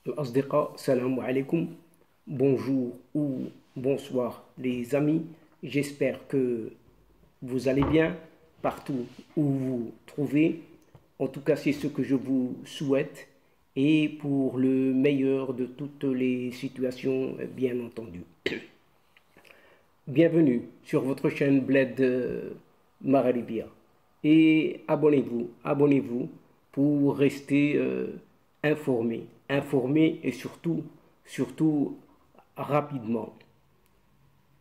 الأصدقاء salam alaikum, bonjour ou bonsoir les amis, j'espère que vous allez bien partout où vous vous trouvez, en tout cas c'est ce que je vous souhaite et pour le meilleur de toutes les situations bien entendu. Bienvenue sur votre chaîne Bled Maralibia et abonnez-vous pour rester informé et surtout rapidement.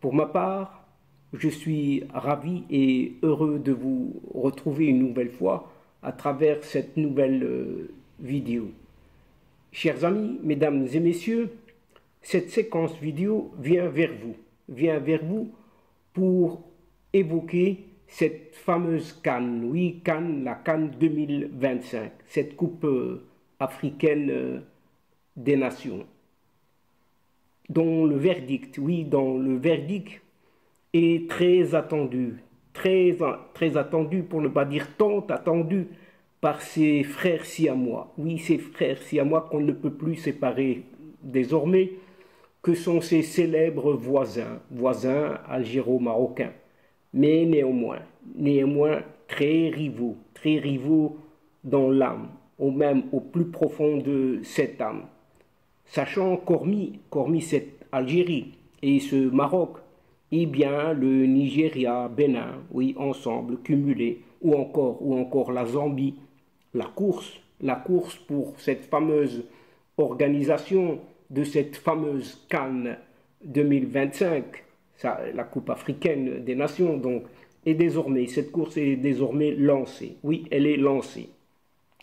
Pour ma part, je suis ravi et heureux de vous retrouver une nouvelle fois à travers cette nouvelle vidéo. Chers amis, mesdames et messieurs, cette séquence vidéo vient vers vous pour évoquer cette fameuse CAN, oui, CAN, la CAN 2025, cette coupe africaine des nations, dont le verdict, est très attendu, très attendu, pour ne pas dire tant attendu, par ses frères siamois. Oui, ces frères siamois qu'on ne peut plus séparer désormais, que sont ces célèbres voisins algéro-marocains, mais néanmoins très rivaux dans l'âme, au plus profond de cette âme. Sachant qu'hormis cette Algérie et ce Maroc, eh bien le Nigeria, Bénin, oui, ensemble, cumulés, ou encore la Zambie, la course pour cette fameuse organisation de cette fameuse CAN 2025, la Coupe africaine des nations, donc, cette course est désormais lancée. Oui, elle est lancée.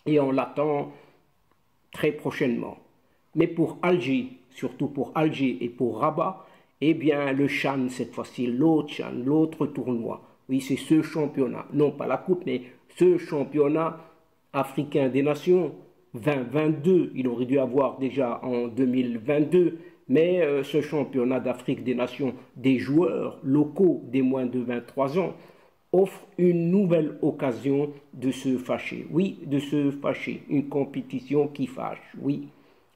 Et on l'attend très prochainement. Mais pour Alger, surtout pour Alger et pour Rabat, eh bien le CHAN cette fois-ci, l'autre tournoi. Oui, c'est ce championnat, non pas la coupe, mais ce championnat africain des nations 2022. Il aurait dû avoir déjà en 2022, mais ce championnat d'Afrique des nations des joueurs locaux des moins de 23 ans offre une nouvelle occasion de se fâcher. Oui, de se fâcher. Une compétition qui fâche, oui.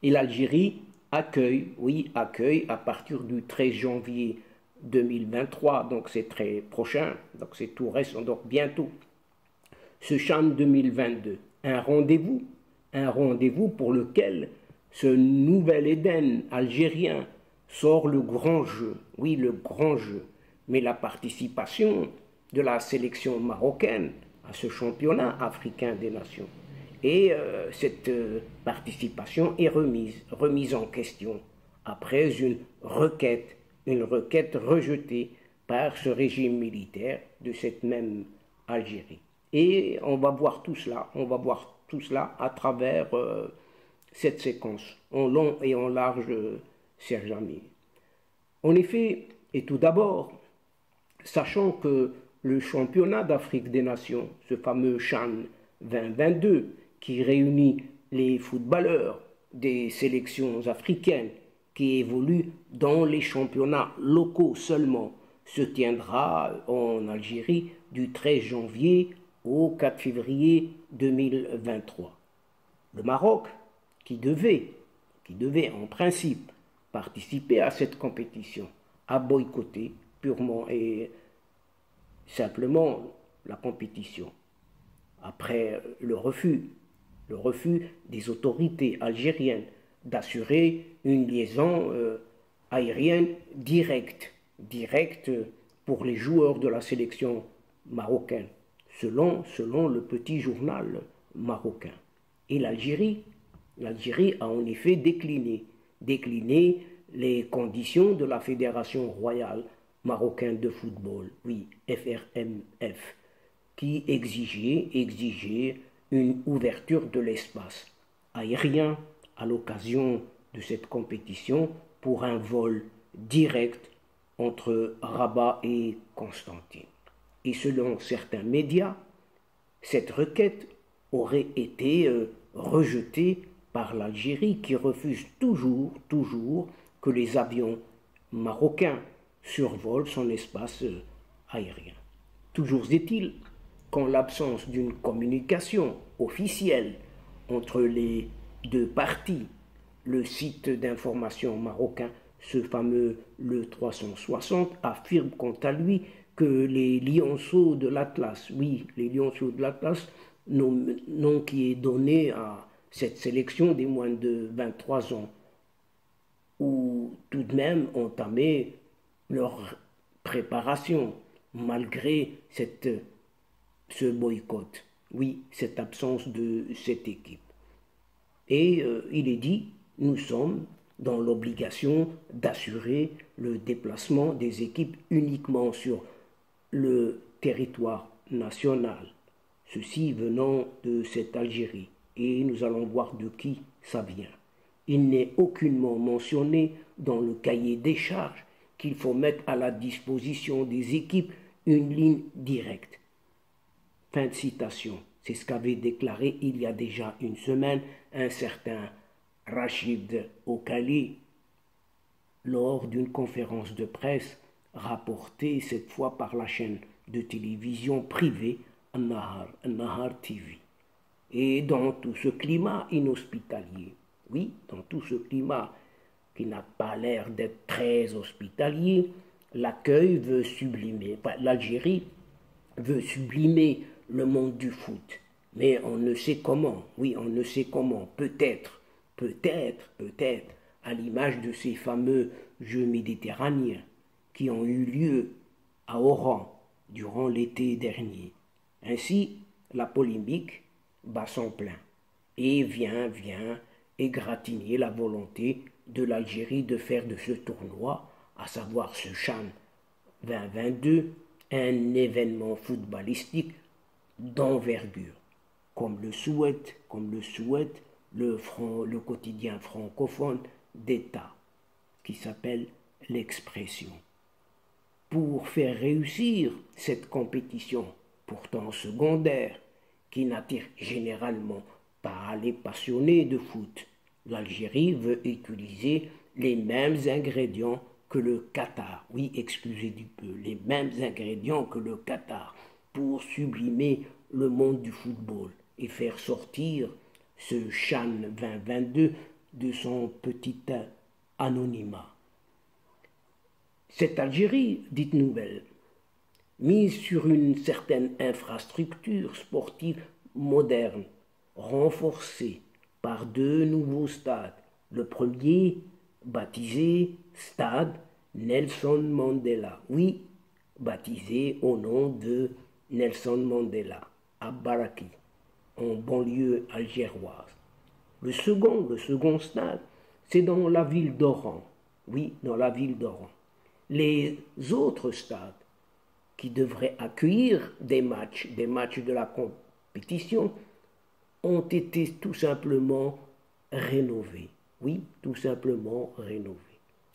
Et l'Algérie accueille à partir du 13 janvier 2023, donc c'est très prochain, donc c'est tout récent, donc bientôt, ce CHAN 2022. Un rendez-vous pour lequel ce nouvel Éden algérien sort le grand jeu, oui, le grand jeu. Mais la participation de la sélection marocaine à ce championnat africain des nations. Et cette participation est remise en question après une requête rejetée par ce régime militaire de cette même Algérie. Et on va voir tout cela à travers cette séquence, en long et en large, chers amis. En effet, et tout d'abord, sachant que le championnat d'Afrique des nations, ce fameux CHAN 2022, qui réunit les footballeurs des sélections africaines qui évoluent dans les championnats locaux seulement, se tiendra en Algérie du 13 janvier au 4 février 2023. Le Maroc, qui devait en principe participer à cette compétition, a boycotté purement et simplement la compétition. Après le refus des autorités algériennes d'assurer une liaison aérienne directe pour les joueurs de la sélection marocaine, selon le petit journal marocain. Et l'Algérie a en effet décliné les conditions de la Fédération royale marocaine de football, oui, FRMF, qui exigeait une ouverture de l'espace aérien à l'occasion de cette compétition pour un vol direct entre Rabat et Constantine. Et selon certains médias, cette requête aurait été rejetée par l'Algérie qui refuse toujours que les avions marocains survolent son espace aérien. Toujours est-il qu'en l'absence d'une communication officielle entre les deux parties, le site d'information marocain, ce fameux Le 360, affirme quant à lui que les lionceaux de l'Atlas, oui, les lionceaux de l'Atlas, nom qui est donné à cette sélection des moins de 23 ans, ou tout de même entamé leur préparation malgré ce boycott, oui, cette absence de cette équipe. Et il est dit, nous sommes dans l'obligation d'assurer le déplacement des équipes uniquement sur le territoire national, ceci venant de cette Algérie. Et nous allons voir de qui ça vient. Il n'est aucunement mentionné dans le cahier des charges qu'il faut mettre à la disposition des équipes une ligne directe. Fin de citation. C'est ce qu'avait déclaré il y a déjà une semaine un certain Rachid Okali lors d'une conférence de presse rapportée cette fois par la chaîne de télévision privée Nahar TV. Et dans tout ce climat inhospitalier, oui, dans tout ce climat qui n'a pas l'air d'être très hospitalier, l'accueil veut sublimer, l'Algérie veut sublimer le monde du foot. Mais on ne sait comment, oui, on ne sait comment, peut-être, à l'image de ces fameux Jeux méditerranéens qui ont eu lieu à Oran durant l'été dernier. Ainsi, la polémique bat son plein et vient égratigner la volonté de l'Algérie de faire de ce tournoi, à savoir ce CHAN 2022, un événement footballistique d'envergure, comme le souhaite le quotidien francophone d'État, qui s'appelle l'Expression. Pour faire réussir cette compétition, pourtant secondaire, qui n'attire généralement pas les passionnés de foot, l'Algérie veut utiliser les mêmes ingrédients que le Qatar. Oui, excusez du peu, les mêmes ingrédients que le Qatar pour sublimer le monde du football et faire sortir ce CHAN 2022 de son petit anonymat. Cette Algérie, dite nouvelle, mise sur une certaine infrastructure sportive moderne, renforcée par deux nouveaux stades. Le premier, baptisé Stade Nelson Mandela, oui, baptisé au nom de Nelson Mandela, à Baraki, en banlieue algéroise. Le second stade, c'est dans la ville d'Oran, oui, dans la ville d'Oran. Les autres stades qui devraient accueillir des matchs de la compétition, ont été tout simplement rénovés. Oui, tout simplement rénovés.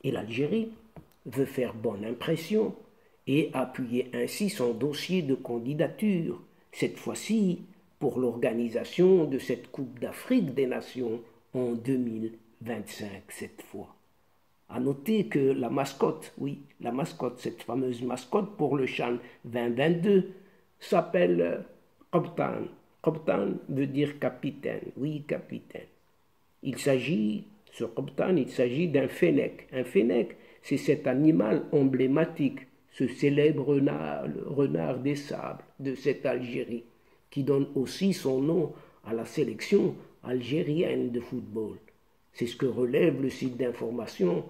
Et l'Algérie veut faire bonne impression et appuyer ainsi son dossier de candidature, cette fois-ci pour l'organisation de cette Coupe d'Afrique des Nations en 2025, cette fois. À noter que la mascotte, oui, cette fameuse mascotte pour le CHAN 2022 s'appelle Qobtan. Qobtan veut dire capitaine, oui, capitaine. Il s'agit d'un fennec. Un fennec, c'est cet animal emblématique, ce célèbre renard des sables de cette Algérie, qui donne aussi son nom à la sélection algérienne de football. C'est ce que relève le site d'information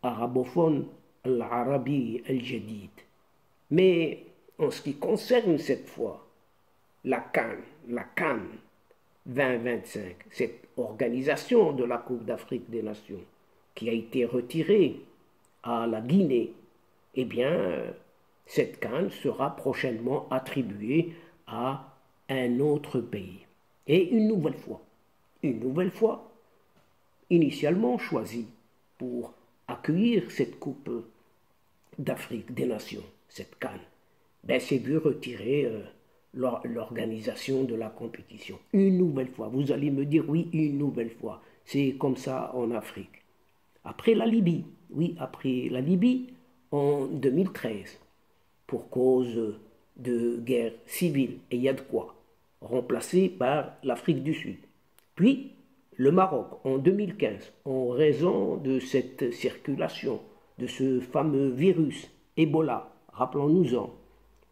arabophone Al-Arabi Al-Jadid. Mais en ce qui concerne cette fois la CAN 2025, cette organisation de la Coupe d'Afrique des Nations qui a été retirée à la Guinée, eh bien, cette CAN sera prochainement attribuée à un autre pays. Et une nouvelle fois, initialement choisie pour accueillir cette Coupe d'Afrique des Nations, cette CAN, c'est vu retirer l'organisation de la compétition. Une nouvelle fois, vous allez me dire oui, une nouvelle fois. C'est comme ça en Afrique. Après la Libye, en 2013, pour cause de guerre civile, et il y a de quoi, remplacé par l'Afrique du Sud. Puis, Le Maroc, en 2015, en raison de cette circulation de ce fameux virus Ebola, rappelons-nous-en,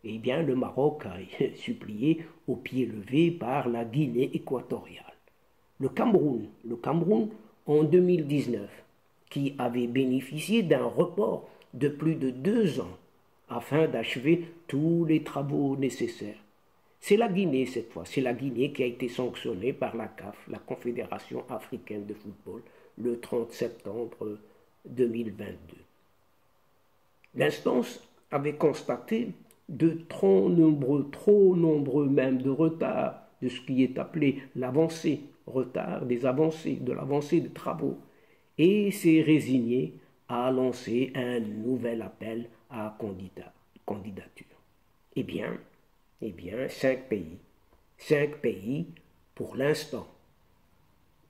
eh bien, le Maroc a supplié au pied levé par la Guinée équatoriale. Le Cameroun en 2019, qui avait bénéficié d'un report de plus de 2 ans afin d'achever tous les travaux nécessaires. C'est la Guinée cette fois, c'est la Guinée qui a été sanctionnée par la CAF, la Confédération africaine de football, le 30 septembre 2022. L'instance avait constaté de trop nombreux même de retards de ce qui est appelé l'avancée, retard des avancées, de l'avancée des travaux, et s'est résigné à lancer un nouvel appel à candidature. Eh bien, 5 pays, pour l'instant,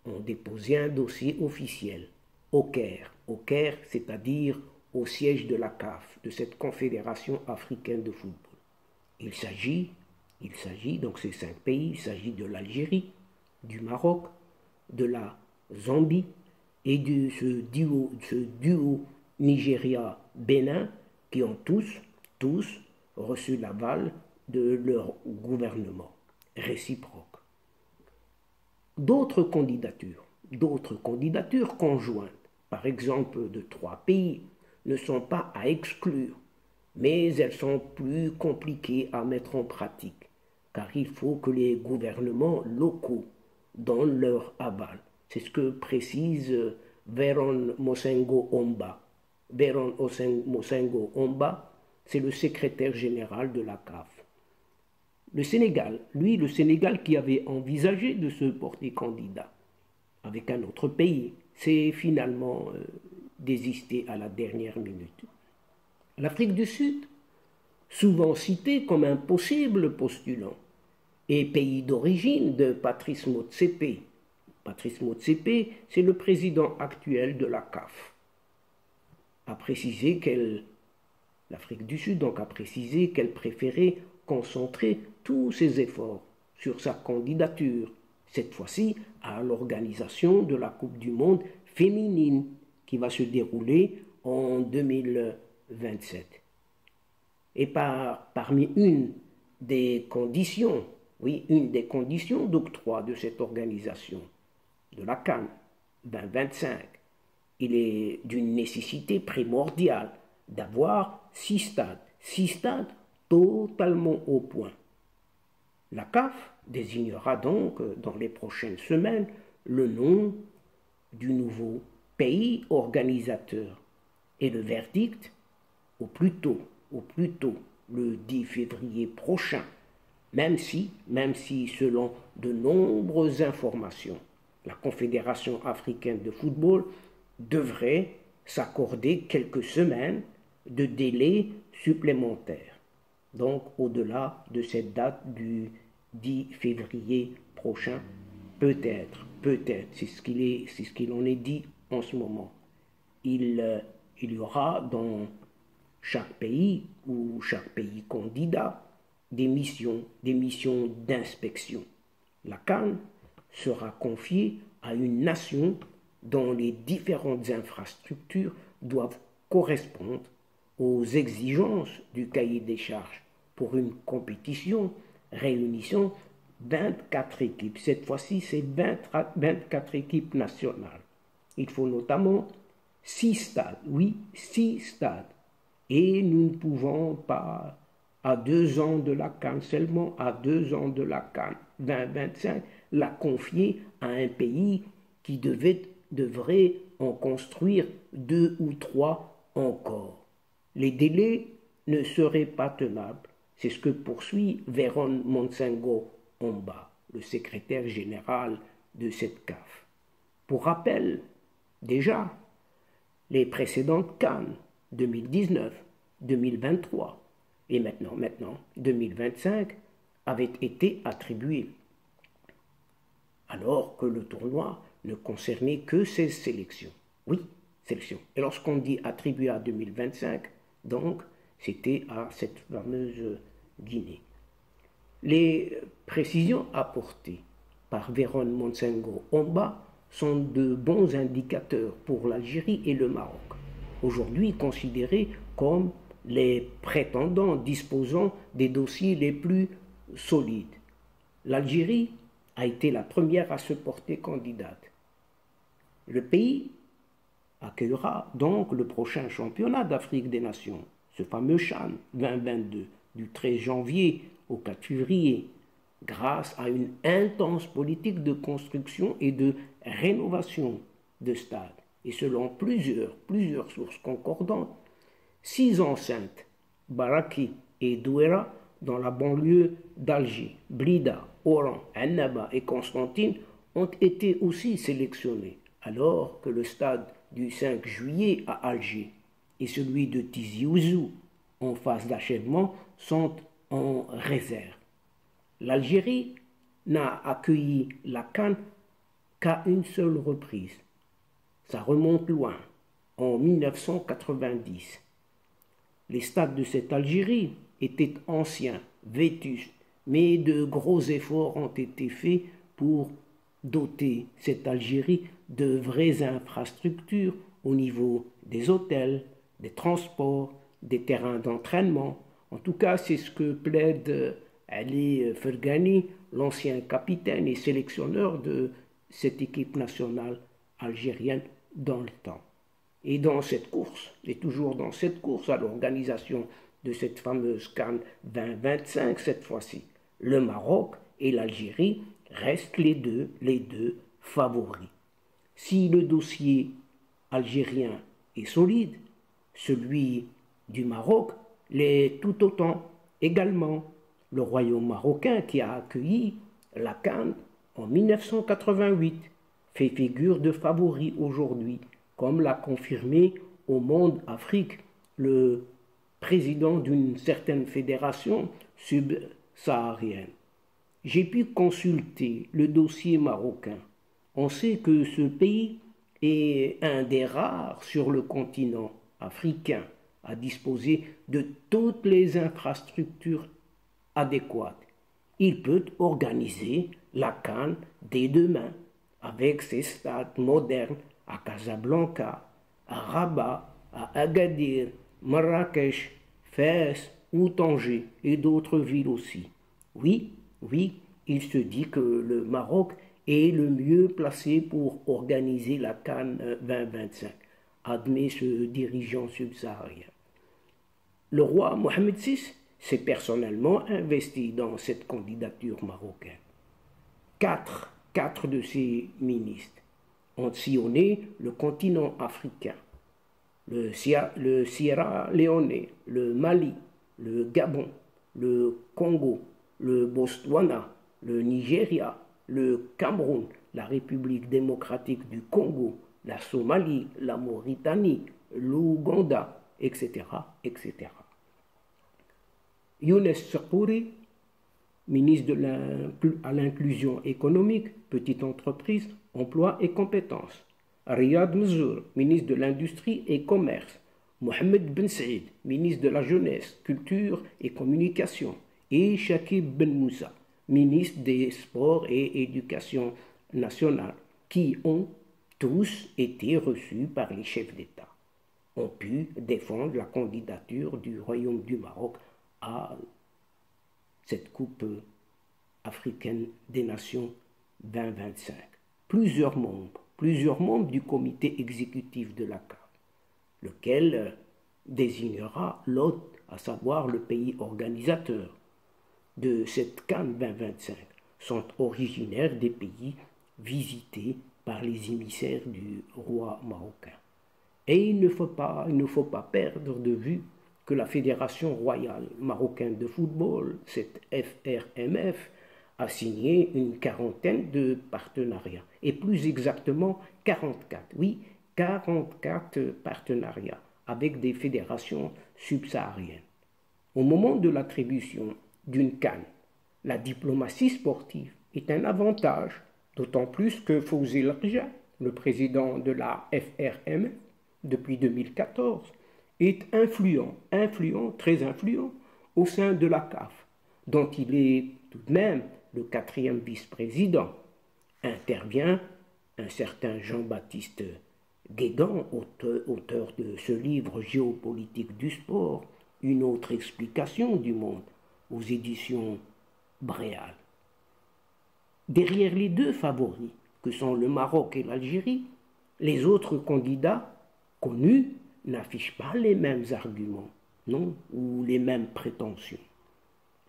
ont déposé un dossier officiel au Caire, c'est-à-dire au siège de la CAF, de cette Confédération africaine de football. Il s'agit, donc ces 5 pays, il s'agit de l'Algérie, du Maroc, de la Zambie et de ce duo Nigeria-Bénin qui ont tous reçu l'aval de leur gouvernement réciproque. D'autres candidatures conjointes, par exemple de 3 pays, ne sont pas à exclure, mais elles sont plus compliquées à mettre en pratique, car il faut que les gouvernements locaux donnent leur aval. C'est ce que précise Veron Mosengo Omba. Veron Mosengo Omba, c'est le secrétaire général de la CAF. Le Sénégal qui avait envisagé de se porter candidat avec un autre pays, s'est finalement désisté à la dernière minute. L'Afrique du Sud, souvent citée comme un possible postulant, est pays d'origine de Patrice Motsepe. Patrice Motsepe, c'est le président actuel de la CAF. L'Afrique du Sud donc a précisé qu'elle préférait concentrer tous ses efforts sur sa candidature, cette fois-ci à l'organisation de la Coupe du Monde féminine qui va se dérouler en 2027. Et parmi une des conditions d'octroi de cette organisation, de la CAN 2025, il est d'une nécessité primordiale d'avoir 6 stades totalement au point. La CAF désignera donc dans les prochaines semaines le nom du nouveau pays organisateur et le verdict au plus tôt le 10 février prochain, même si selon de nombreuses informations, la Confédération africaine de football devrait s'accorder quelques semaines de délai supplémentaire. Donc au-delà de cette date du 10 février prochain, peut-être, c'est ce qu'il en est dit en ce moment. Il y aura dans chaque pays ou chaque pays candidat des missions d'inspection. La CAN sera confiée à une nation dont les différentes infrastructures doivent correspondre aux exigences du cahier des charges pour une compétition réunissant 24 équipes. Cette fois-ci, c'est 24 équipes nationales. Il faut notamment 6 stades. Oui, 6 stades. Et nous ne pouvons pas, à 2 ans de la CAN seulement, à 2 ans de la CAN 2025, la confier à un pays qui devrait en construire 2 ou 3 encore. Les délais ne seraient pas tenables. C'est ce que poursuit Veron Mosengo Omba, le secrétaire général de cette CAF. Pour rappel, déjà, les précédentes CAN 2019, 2023 et maintenant 2025 avaient été attribuées, alors que le tournoi ne concernait que ces sélections. Oui, sélections. Et lorsqu'on dit attribué à 2025, donc c'était à cette fameuse Guinée. Les précisions apportées par Veron Mosengo Omba sont de bons indicateurs pour l'Algérie et le Maroc, aujourd'hui considérés comme les prétendants disposant des dossiers les plus solides. L'Algérie a été la première à se porter candidate. Le pays accueillera donc le prochain championnat d'Afrique des Nations, ce fameux CHAN 2022, du 13 janvier au 4 février, grâce à une intense politique de construction et de rénovation de stades. Et selon plusieurs sources concordantes, 6 enceintes, Baraki et Douera, dans la banlieue d'Alger, Blida, Oran, Annaba et Constantine, ont été aussi sélectionnés, alors que le stade du 5 juillet à Alger et celui de Tizi Ouzou, en phase d'achèvement, sont en réserve. L'Algérie n'a accueilli la CAN qu'à une seule reprise. Ça remonte loin, en 1990. Les stades de cette Algérie étaient anciens, vétustes, mais de gros efforts ont été faits pour doter cette Algérie de vraies infrastructures au niveau des hôtels, des transports, des terrains d'entraînement. En tout cas, c'est ce que plaide Ali Fergani, l'ancien capitaine et sélectionneur de cette équipe nationale algérienne dans le temps. Et dans cette course, et toujours dans cette course à l'organisation de cette fameuse CAN 2025 cette fois-ci, le Maroc et l'Algérie restent les deux favoris. Si le dossier algérien est solide, celui du Maroc l'est tout autant également. Le royaume marocain qui a accueilli la CAN en 1988 fait figure de favori aujourd'hui, comme l'a confirmé au Monde Afrique le président d'une certaine fédération subsaharienne. J'ai pu consulter le dossier marocain. On sait que ce pays est un des rares sur le continent africain à disposer de toutes les infrastructures adéquates. Il peut organiser la CAN dès demain avec ses stades modernes à Casablanca, à Rabat, à Agadir, Marrakech, Fès ou Tanger et d'autres villes aussi. Oui, il se dit que le Maroc est le mieux placé pour organiser la CAN 2025, admet ce dirigeant subsaharien. Le roi Mohamed VI s'est personnellement investi dans cette candidature marocaine. Quatre de ses ministres ont sillonné le continent africain, le Sierra Leone, le Mali, le Gabon, le Congo, le Botswana, le Nigeria, le Cameroun, la République démocratique du Congo, la Somalie, la Mauritanie, l'Ouganda, etc., etc. Younes Serpouri, ministre à l'inclusion économique, petite entreprise, emploi et compétences. Riyad Mzour, ministre de l'Industrie et Commerce. Mohamed Ben Saïd, ministre de la Jeunesse, Culture et Communication. Et Shakib Ben Moussa, ministre des Sports et Éducation nationale, qui ont tous été reçus par les chefs d'État, ont pu défendre la candidature du Royaume du Maroc à cette Coupe africaine des Nations 2025. Plusieurs membres du comité exécutif de la CAN, lequel désignera l'hôte, à savoir le pays organisateur de cette CAN 2025, sont originaires des pays visités par les émissaires du roi marocain. Et il ne faut pas perdre de vue que la Fédération royale marocaine de football, cette FRMF, a signé une quarantaine de partenariats, et plus exactement 44, oui, 44 partenariats avec des fédérations subsahariennes. Au moment de l'attribution d'une CAN, la diplomatie sportive est un avantage, d'autant plus que Fawzi Larja, le président de la FRMF depuis 2014, est très influent au sein de la CAF, dont il est tout de même le 4e vice-président, intervient un certain Jean-Baptiste Guégan, auteur de ce livre Géopolitique du sport, une autre explication du monde, aux éditions Bréal. Derrière les deux favoris, que sont le Maroc et l'Algérie, les autres candidats connus n'affichent pas les mêmes arguments, non, ou les mêmes prétentions.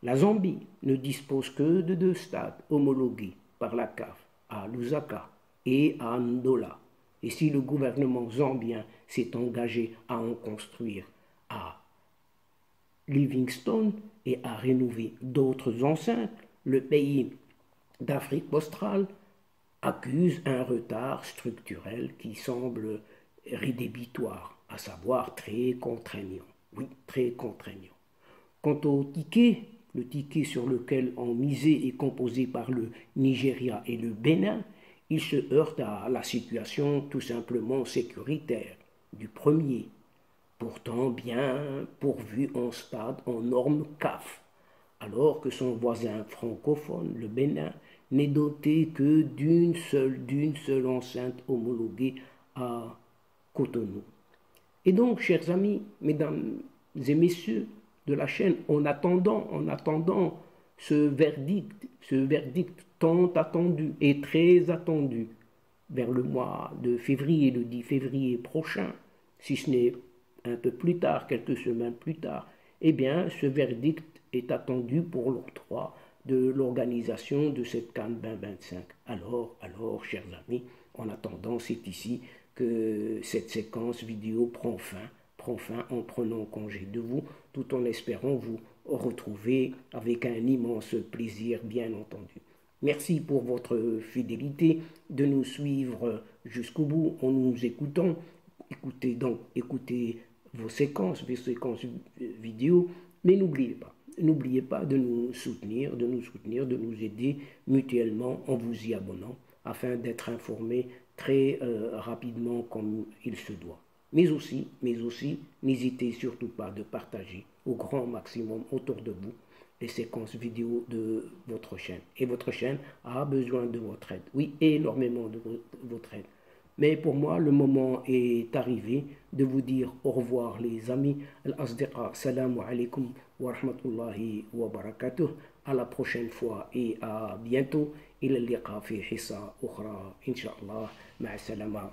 La Zambie ne dispose que de 2 stades homologués par la CAF, à Lusaka et à Ndola. Et si le gouvernement zambien s'est engagé à en construire à Livingstone et à rénover d'autres enceintes, le pays d'Afrique australe accuse un retard structurel qui semble rédhibitoire, à savoir très contraignant. Oui, très contraignant. Quant au ticket, le ticket sur lequel on misait est composé par le Nigeria et le Bénin, il se heurte à la situation tout simplement sécuritaire du premier, pourtant bien pourvu en stade en normes CAF, alors que son voisin francophone, le Bénin, n'est doté que d'une seule enceinte homologuée à Cotonou. Et donc, chers amis, mesdames et messieurs de la chaîne, en attendant ce verdict tant attendu et très attendu vers le mois de février, le 10 février prochain, si ce n'est un peu plus tard, quelques semaines plus tard, eh bien, ce verdict est attendu pour l'octroi de l'organisation de cette CAN 2025. Alors, chers amis, en attendant, c'est ici que cette séquence vidéo prend fin en prenant congé de vous, tout en espérant vous retrouver avec un immense plaisir, bien entendu. Merci pour votre fidélité de nous suivre jusqu'au bout en nous écoutant. Écoutez vos séquences vidéo, mais n'oubliez pas de nous soutenir, de nous aider mutuellement en vous y abonnant, afin d'être informé très rapidement comme il se doit. Mais aussi, n'hésitez surtout pas de partager au grand maximum autour de vous les séquences vidéo de votre chaîne. Et votre chaîne a besoin de votre aide. Oui, énormément de votre aide. Mais pour moi, le moment est arrivé de vous dire au revoir les amis. Al-Asdiqa, salamu alaikum wa rahmatullahi wa barakatuh. À la prochaine fois et à bientôt. إلى اللقاء في حصة أخرى إن شاء الله. مع السلامة.